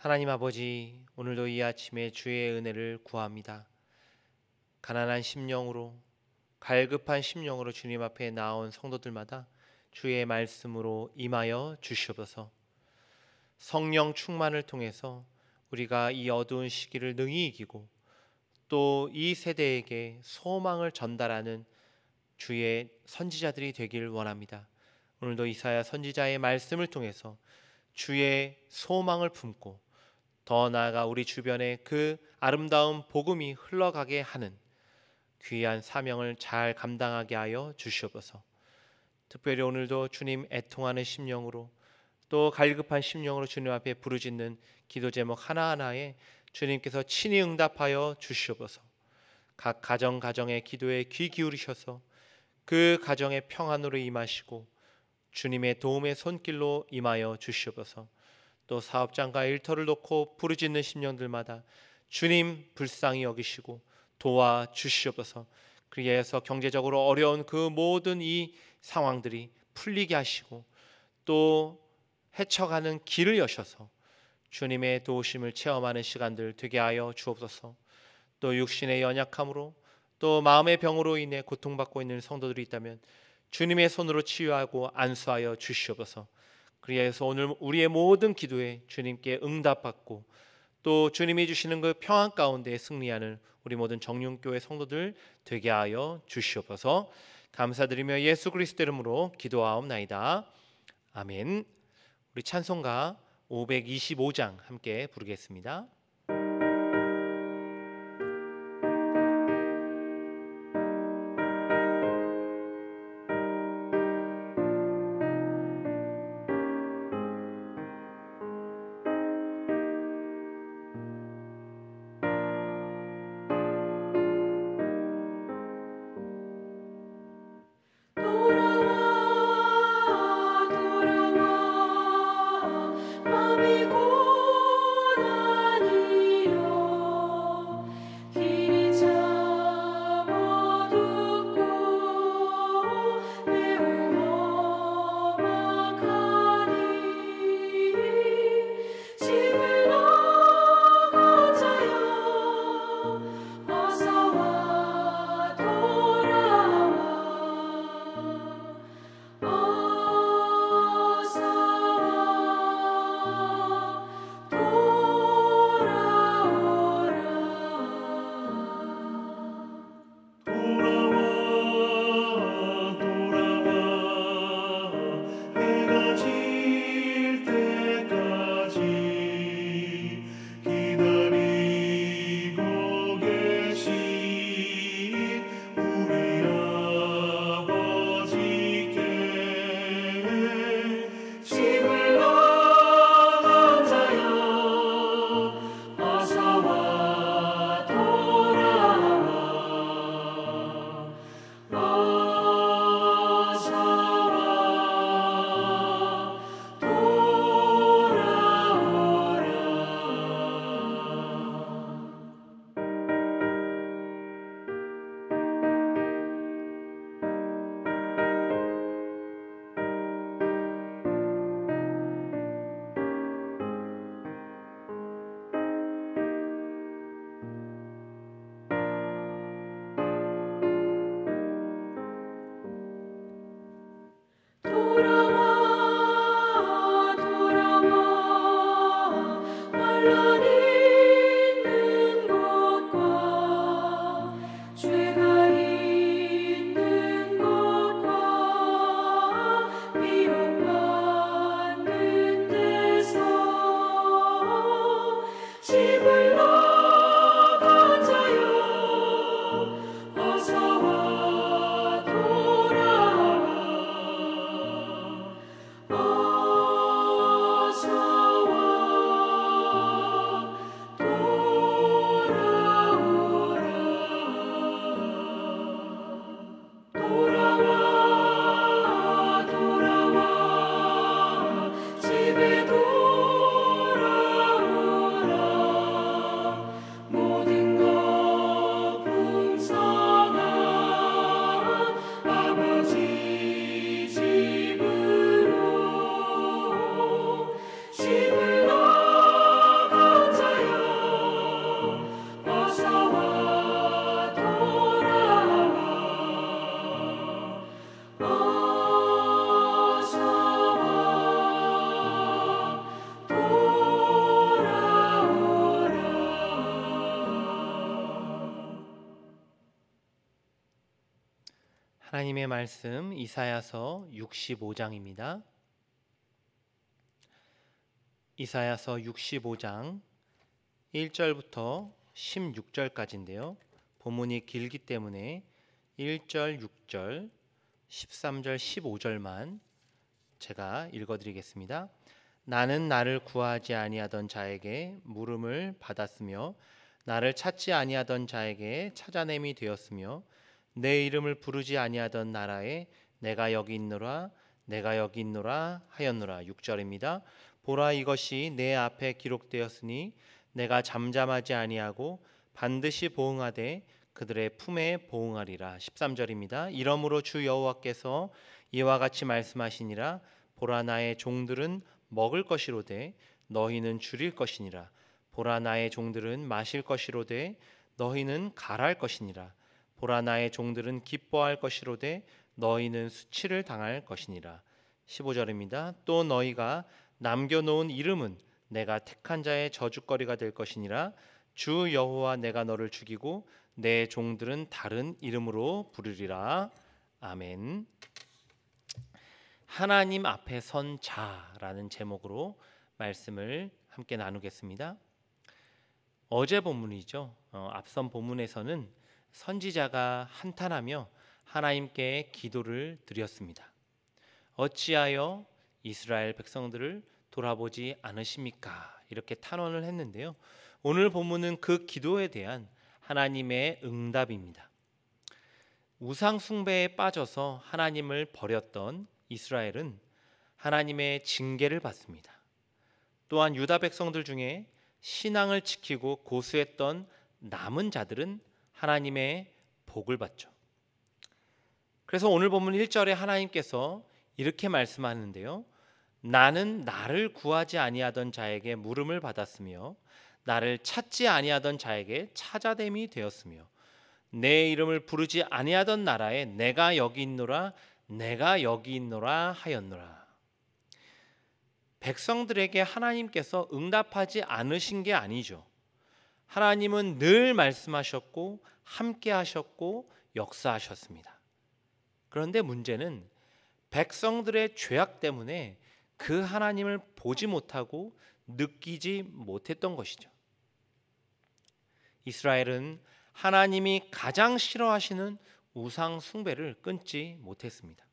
하나님 아버지, 오늘도 이 아침에 주의 은혜를 구합니다. 가난한 심령으로, 갈급한 심령으로 주님 앞에 나온 성도들마다 주의 말씀으로 임하여 주시옵소서. 성령 충만을 통해서 우리가 이 어두운 시기를 능히 이기고 또 이 세대에게 소망을 전달하는 주의 선지자들이 되길 원합니다. 오늘도 이사야 선지자의 말씀을 통해서 주의 소망을 품고 더 나아가 우리 주변에 그 아름다운 복음이 흘러가게 하는 귀한 사명을 잘 감당하게 하여 주시옵소서. 특별히 오늘도 주님 애통하는 심령으로 또 갈급한 심령으로 주님 앞에 부르짖는 기도 제목 하나하나에 주님께서 친히 응답하여 주시옵소서. 각 가정의 기도에 귀 기울이셔서 그 가정의 평안으로 임하시고 주님의 도움의 손길로 임하여 주시옵소서. 또 사업장과 일터를 놓고 부르짖는 심령들마다 주님 불쌍히 여기시고 도와 주시옵소서. 그리해서 경제적으로 어려운 그 모든 이 상황들이 풀리게 하시고 또 헤쳐가는 길을 여셔서 주님의 도우심을 체험하는 시간들 되게 하여 주옵소서. 또 육신의 연약함으로 또 마음의 병으로 인해 고통받고 있는 성도들이 있다면 주님의 손으로 치유하고 안수하여 주시옵소서. 그리해서 오늘 우리의 모든 기도에 주님께 응답받고 또 주님이 주시는 그 평안 가운데 승리하는 우리 모든 정륜교회 성도들 되게 하여 주시옵소서. 감사드리며 예수 그리스도 이름으로 기도하옵나이다. 아멘. 우리 찬송가 525장 함께 부르겠습니다. 돌아와 맘이 고단히 하나님의 말씀 이사야서 65장입니다. 이사야서 65장 1절부터 16절까지인데요. 본문이 길기 때문에 1절, 6절, 13절, 15절만 제가 읽어드리겠습니다. 나는 나를 구하지 아니하던 자에게 물음을 받았으며 나를 찾지 아니하던 자에게 찾아냄이 되었으며 내 이름을 부르지 아니하던 나라에 내가 여기 있노라 내가 여기 있노라 하였노라. 6절입니다. 보라, 이것이 내 앞에 기록되었으니 내가 잠잠하지 아니하고 반드시 보응하되 그들의 품에 보응하리라. 13절입니다. 이러므로 주 여호와께서 이와 같이 말씀하시니라. 보라, 나의 종들은 먹을 것이로되 너희는 줄일 것이니라. 보라, 나의 종들은 마실 것이로되 너희는 갈할 것이니라. 보라, 나의 종들은 기뻐할 것이로되 너희는 수치를 당할 것이니라. 15절입니다. 또 너희가 남겨놓은 이름은 내가 택한 자의 저주거리가 될 것이니라. 주 여호와 내가 너를 죽이고 내 종들은 다른 이름으로 부르리라. 아멘. 하나님 앞에 선 자라는 제목으로 말씀을 함께 나누겠습니다. 어제 본문이죠. 앞선 본문에서는 선지자가 한탄하며 하나님께 기도를 드렸습니다. 어찌하여 이스라엘 백성들을 돌아보지 않으십니까? 이렇게 탄원을 했는데요. 오늘 본문은 그 기도에 대한 하나님의 응답입니다. 우상 숭배에 빠져서 하나님을 버렸던 이스라엘은 하나님의 징계를 받습니다. 또한 유다 백성들 중에 신앙을 지키고 고수했던 남은 자들은 하나님의 복을 받죠. 그래서 오늘 본문 1절에 하나님께서 이렇게 말씀하는데요. 나는 나를 구하지 아니하던 자에게 물음을 받았으며 나를 찾지 아니하던 자에게 찾아됨이 되었으며 내 이름을 부르지 아니하던 나라에 내가 여기 있노라 내가 여기 있노라 하였노라. 백성들에게 하나님께서 응답하지 않으신 게 아니죠. 하나님은 늘 말씀하셨고 함께 하셨고 역사하셨습니다. 그런데 문제는 백성들의 죄악 때문에 그 하나님을 보지 못하고 느끼지 못했던 것이죠. 이스라엘은 하나님이 가장 싫어하시는 우상 숭배를 끊지 못했습니다.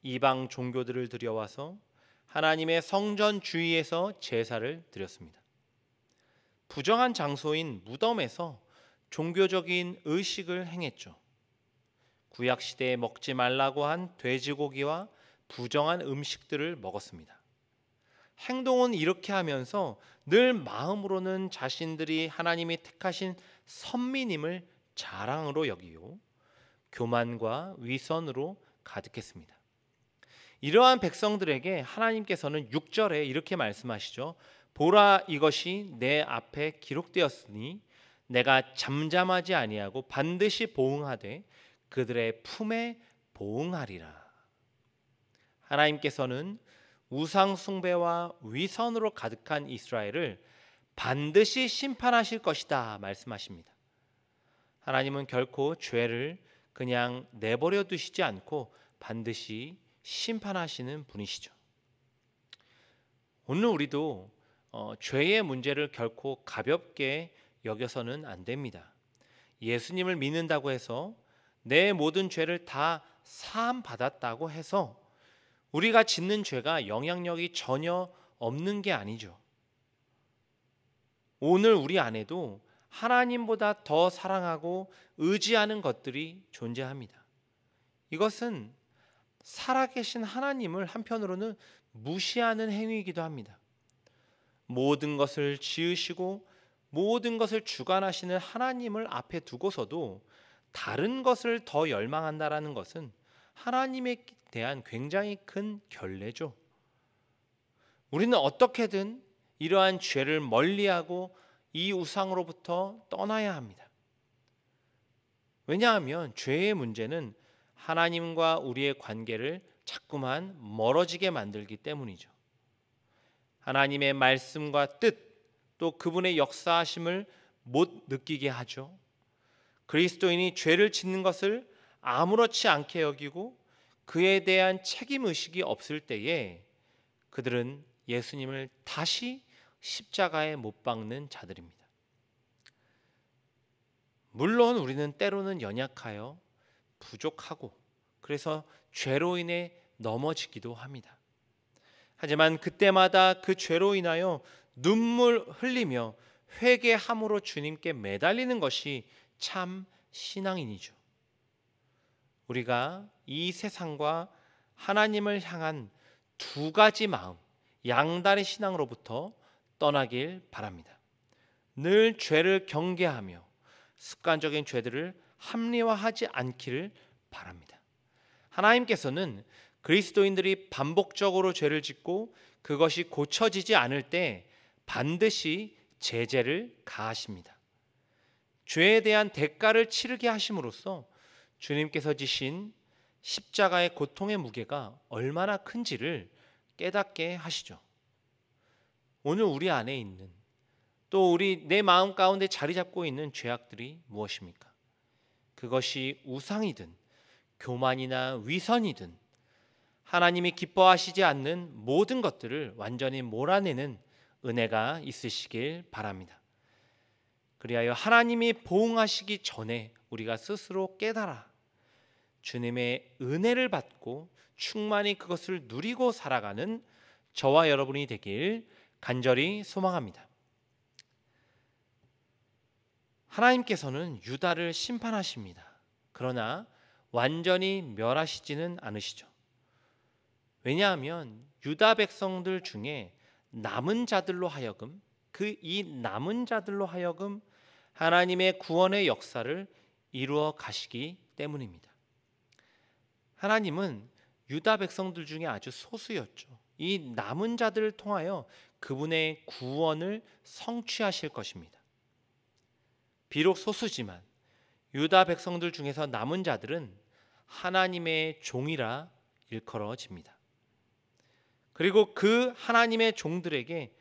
이방 종교들을 들여와서 하나님의 성전 주위에서 제사를 드렸습니다. 부정한 장소인 무덤에서 종교적인 의식을 행했죠. 구약 시대에 먹지 말라고 한 돼지고기와 부정한 음식들을 먹었습니다. 행동은 이렇게 하면서 늘 마음으로는 자신들이 하나님이 택하신 선민임을 자랑으로 여기요 교만과 위선으로 가득했습니다. 이러한 백성들에게 하나님께서는 6절에 이렇게 말씀하시죠. 보라, 이것이 내 앞에 기록되었으니 내가 잠잠하지 아니하고 반드시 보응하되 그들의 품에 보응하리라. 하나님께서는 우상 숭배와 위선으로 가득한 이스라엘을 반드시 심판하실 것이다 말씀하십니다. 하나님은 결코 죄를 그냥 내버려 두시지 않고 반드시 심판하시는 분이시죠. 오늘 우리도 죄의 문제를 결코 가볍게 여겨서는 안 됩니다. 예수님을 믿는다고 해서 내 모든 죄를 다 사함 받았다고 해서 우리가 짓는 죄가 영향력이 전혀 없는 게 아니죠. 오늘 우리 안에도 하나님보다 더 사랑하고 의지하는 것들이 존재합니다. 이것은 살아계신 하나님을 한편으로는 무시하는 행위이기도 합니다. 모든 것을 지으시고 모든 것을 주관하시는 하나님을 앞에 두고서도 다른 것을 더 열망한다라는 것은 하나님에 대한 굉장히 큰 결례죠. 우리는 어떻게든 이러한 죄를 멀리하고 이 우상으로부터 떠나야 합니다. 왜냐하면 죄의 문제는 하나님과 우리의 관계를 자꾸만 멀어지게 만들기 때문이죠. 하나님의 말씀과 뜻, 또 그분의 역사하심을 못 느끼게 하죠. 그리스도인이 죄를 짓는 것을 아무렇지 않게 여기고 그에 대한 책임 의식이 없을 때에 그들은 예수님을 다시 십자가에 못 박는 자들입니다. 물론 우리는 때로는 연약하여 부족하고 그래서 죄로 인해 넘어지기도 합니다. 하지만 그때마다 그 죄로 인하여 눈물 흘리며 회개함으로 주님께 매달리는 것이 참 신앙인이죠. 우리가 이 세상과 하나님을 향한 두 가지 마음, 양다리 신앙으로부터 떠나길 바랍니다. 늘 죄를 경계하며 습관적인 죄들을 합리화하지 않기를 바랍니다. 하나님께서는 그리스도인들이 반복적으로 죄를 짓고 그것이 고쳐지지 않을 때 반드시 제재를 가하십니다. 죄에 대한 대가를 치르게 하심으로써 주님께서 지신 십자가의 고통의 무게가 얼마나 큰지를 깨닫게 하시죠. 오늘 우리 안에 있는 또 내 마음 가운데 자리 잡고 있는 죄악들이 무엇입니까? 그것이 우상이든 교만이나 위선이든 하나님이 기뻐하시지 않는 모든 것들을 완전히 몰아내는 은혜가 있으시길 바랍니다. 그리하여 하나님이 보응하시기 전에 우리가 스스로 깨달아 주님의 은혜를 받고 충만히 그것을 누리고 살아가는 저와 여러분이 되길 간절히 소망합니다. 하나님께서는 유다를 심판하십니다. 그러나 완전히 멸하시지는 않으시죠. 왜냐하면 유다 백성들 중에 남은 자들로 하여금 이 남은 자들로 하여금 하나님의 구원의 역사를 이루어 가시기 때문입니다. 하나님은 유다 백성들 중에 아주 소수였죠. 이 남은 자들을 통하여 그분의 구원을 성취하실 것입니다. 비록 소수지만 유다 백성들 중에서 남은 자들은 하나님의 종이라 일컬어집니다. 그리고 그 하나님의 종들에게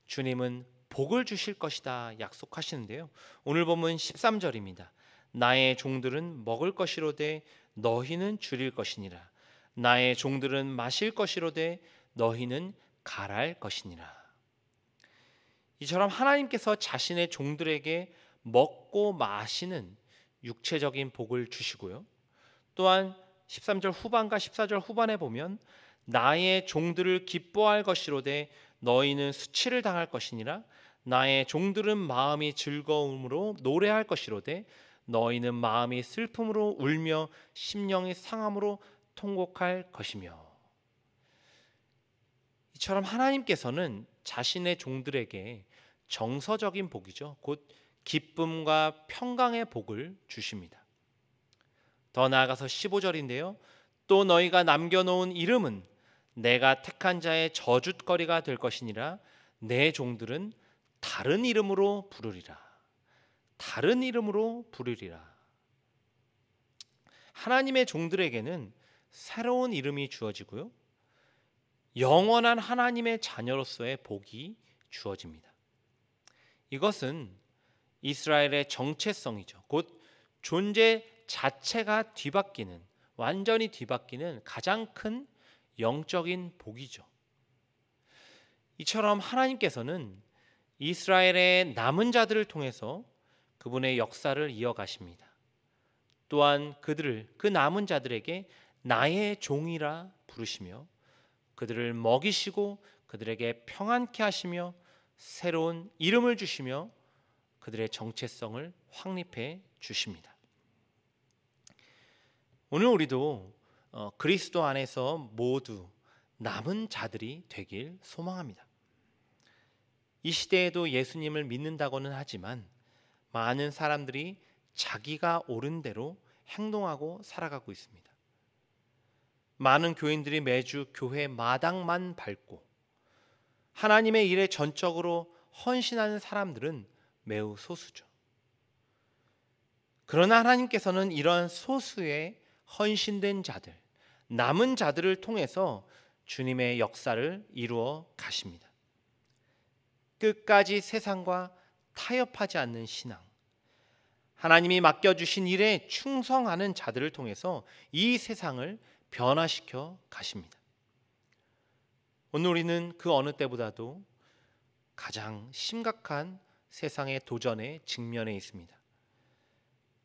주님은 복을 주실 것이다 약속하시는데요. 오늘 보면 13절입니다. 나의 종들은 먹을 것이로되 너희는 줄일 것이니라. 나의 종들은 마실 것이로되 너희는 갈할 것이니라. 이처럼 하나님께서 자신의 종들에게 먹고 마시는 육체적인 복을 주시고요. 또한 13절 후반과 14절 후반에 보면 나의 종들을 기뻐할 것이로되 너희는 수치를 당할 것이니라. 나의 종들은 마음이 즐거움으로 노래할 것이로되 너희는 마음이 슬픔으로 울며 심령이 상함으로 통곡할 것이며. 이처럼 하나님께서는 자신의 종들에게 정서적인 복이죠. 곧 기쁨과 평강의 복을 주십니다. 더 나아가서 15절인데요. 또 너희가 남겨놓은 이름은 내가 택한 자의 저주거리가 될 것이니라. 내 종들은 다른 이름으로 부르리라. 다른 이름으로 부르리라. 하나님의 종들에게는 새로운 이름이 주어지고요. 영원한 하나님의 자녀로서의 복이 주어집니다. 이것은 이스라엘의 정체성이죠. 곧 존재 자체가 뒤바뀌는, 완전히 뒤바뀌는 가장 큰 영적인 복이죠. 이처럼 하나님께서는 이스라엘의 남은 자들을 통해서 그분의 역사를 이어가십니다. 또한 그 남은 자들에게 나의 종이라 부르시며 그들을 먹이시고 그들에게 평안케 하시며 새로운 이름을 주시며 그들의 정체성을 확립해 주십니다. 오늘 우리도 그리스도 안에서 모두 남은 자들이 되길 소망합니다. 이 시대에도 예수님을 믿는다고는 하지만 많은 사람들이 자기가 옳은 대로 행동하고 살아가고 있습니다. 많은 교인들이 매주 교회 마당만 밟고 하나님의 일에 전적으로 헌신하는 사람들은 매우 소수죠. 그러나 하나님께서는 이러한 소수의 헌신된 자들, 남은 자들을 통해서 주님의 역사를 이루어 가십니다. 끝까지 세상과 타협하지 않는 신앙, 하나님이 맡겨주신 일에 충성하는 자들을 통해서 이 세상을 변화시켜 가십니다. 오늘 우리는 그 어느 때보다도 가장 심각한 세상의 도전에 직면해 있습니다.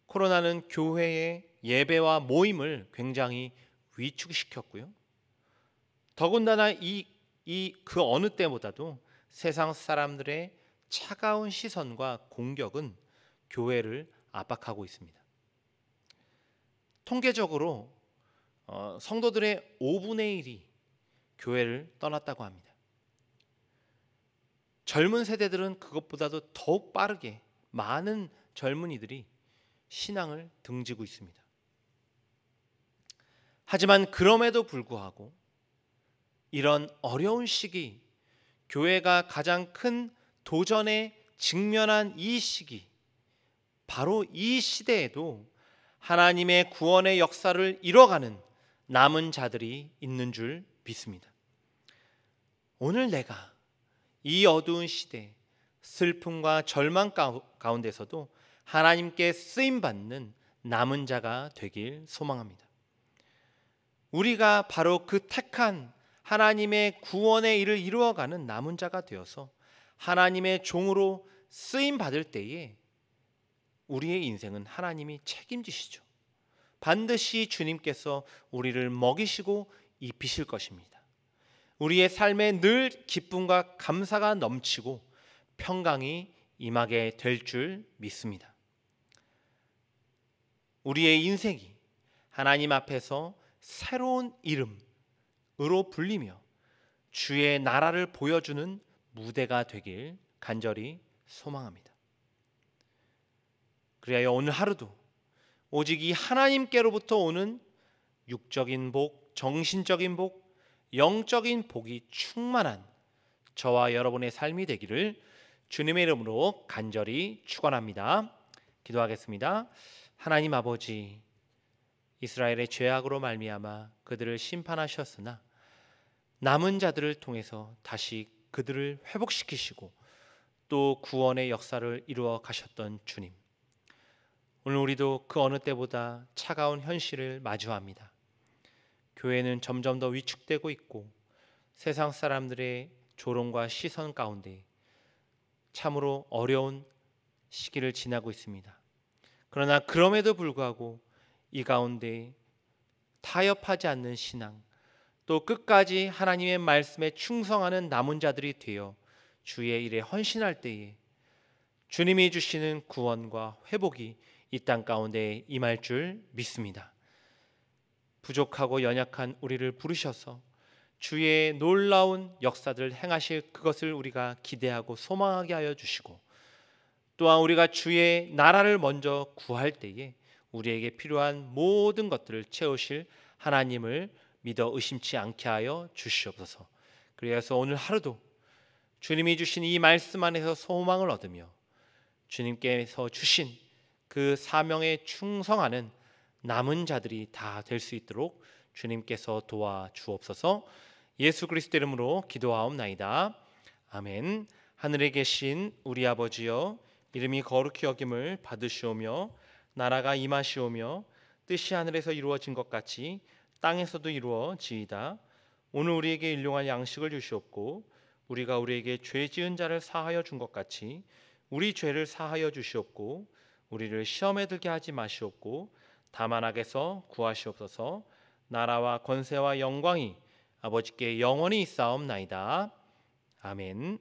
코로나는 교회의 예배와 모임을 굉장히 위축시켰고요. 더군다나 그 어느 때보다도 세상 사람들의 차가운 시선과 공격은 교회를 압박하고 있습니다. 통계적으로 성도들의 5분의 1이 교회를 떠났다고 합니다. 젊은 세대들은 그것보다도 더욱 빠르게 많은 젊은이들이 신앙을 등지고 있습니다. 하지만 그럼에도 불구하고 이런 어려운 시기, 교회가 가장 큰 도전에 직면한 이 시기, 바로 이 시대에도 하나님의 구원의 역사를 이뤄가는 남은 자들이 있는 줄 믿습니다. 오늘 내가 이 어두운 시대, 슬픔과 절망 가운데서도 하나님께 쓰임받는 남은 자가 되길 소망합니다. 우리가 바로 그 택한 하나님의 구원의 일을 이루어가는 남은 자가 되어서 하나님의 종으로 쓰임받을 때에 우리의 인생은 하나님이 책임지시죠. 반드시 주님께서 우리를 먹이시고 입히실 것입니다. 우리의 삶에 늘 기쁨과 감사가 넘치고 평강이 임하게 될 줄 믿습니다. 우리의 인생이 하나님 앞에서 새로운 이름으로 불리며 주의 나라를 보여주는 무대가 되길 간절히 소망합니다. 그리하여 오늘 하루도 오직 이 하나님께로부터 오는 육적인 복, 정신적인 복, 영적인 복이 충만한 저와 여러분의 삶이 되기를 주님의 이름으로 간절히 축원합니다. 기도하겠습니다. 하나님 아버지, 이스라엘의 죄악으로 말미암아 그들을 심판하셨으나 남은 자들을 통해서 다시 그들을 회복시키시고 또 구원의 역사를 이루어 가셨던 주님, 오늘 우리도 그 어느 때보다 차가운 현실을 마주합니다. 교회는 점점 더 위축되고 있고 세상 사람들의 조롱과 시선 가운데 참으로 어려운 시기를 지나고 있습니다. 그러나 그럼에도 불구하고 이 가운데 타협하지 않는 신앙, 또 끝까지 하나님의 말씀에 충성하는 남은 자들이 되어 주의 일에 헌신할 때에 주님이 주시는 구원과 회복이 이 땅 가운데 임할 줄 믿습니다. 부족하고 연약한 우리를 부르셔서 주의 놀라운 역사들을 행하실 그것을 우리가 기대하고 소망하게 하여 주시고, 또한 우리가 주의 나라를 먼저 구할 때에 우리에게 필요한 모든 것들을 채우실 하나님을 믿어 의심치 않게 하여 주시옵소서. 그래서 오늘 하루도 주님이 주신 이 말씀 안에서 소망을 얻으며 주님께서 주신 그 사명에 충성하는 남은 자들이 다 될 수 있도록 주님께서 도와주옵소서. 예수 그리스도 이름으로 기도하옵나이다. 아멘. 하늘에 계신 우리 아버지여, 이름이 거룩히 여김을 받으시오며 나라가 임하시오며 뜻이 하늘에서 이루어진 것 같이 땅에서도 이루어지이다. 오늘 우리에게 일용할 양식을 주시옵고 우리가 우리에게 죄 지은 자를 사하여 준 것 같이 우리 죄를 사하여 주시옵고 우리를 시험에 들게 하지 마시옵고 다만 악에서 구하시옵소서. 나라와 권세와 영광이 아버지께 영원히 있사옵나이다. 아멘.